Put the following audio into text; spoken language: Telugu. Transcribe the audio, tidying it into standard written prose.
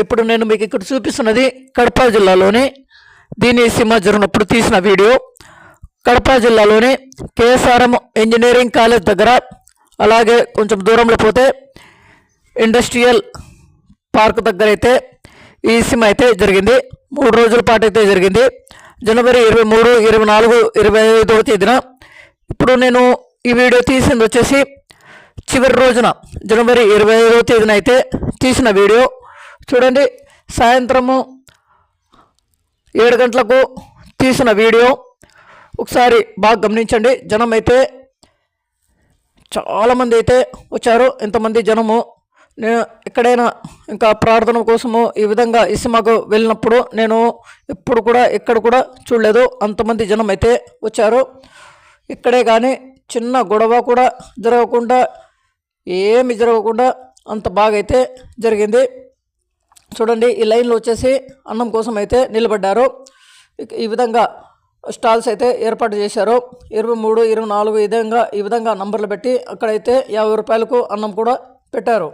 ఇప్పుడు నేను మీకు ఇక్కడ చూపిస్తున్నది కడప జిల్లాలోని దీని సినిమా జరిగినప్పుడు తీసిన వీడియో. కడప జిల్లాలోని కేఎస్ఆర్ఎం ఇంజనీరింగ్ కాలేజ్ దగ్గర, అలాగే కొంచెం దూరంలో పోతే ఇండస్ట్రియల్ పార్క్ దగ్గర అయితే ఈ సినిమా అయితే జరిగింది. 3 రోజుల పాటు అయితే జరిగింది. జనవరి 23, 24, 25వ తేదీన. ఇప్పుడు నేను ఈ వీడియో తీసింది వచ్చేసి చివరి రోజున జనవరి 25వ తేదీన అయితే తీసిన వీడియో. చూడండి, సాయంత్రము 7 గంటలకు తీసిన వీడియో. ఒకసారి బాగా గమనించండి. జనం అయితే చాలామంది అయితే వచ్చారు. ఎంతమంది జనము, నేను ఎక్కడైనా ఇంకా ప్రార్థన కోసము ఈ విధంగా ఈ సినిమాకు వెళ్ళినప్పుడు నేను ఎప్పుడు కూడా ఎక్కడ కూడా చూడలేదు. అంతమంది జనం అయితే వచ్చారు. ఇక్కడే కానీ చిన్న గొడవ కూడా జరగకుండా, ఏమి జరగకుండా అంత బాగా అయితే జరిగింది. చూడండి, ఈ లైన్లో వచ్చేసి అన్నం కోసం అయితే నిలబడ్డారు. ఈ విధంగా స్టాల్స్ అయితే ఏర్పాటు చేశారు. 23, 24 ఈ విధంగా నంబర్లు పెట్టి అక్కడైతే 50 రూపాయలకు అన్నం కూడా పెట్టారు.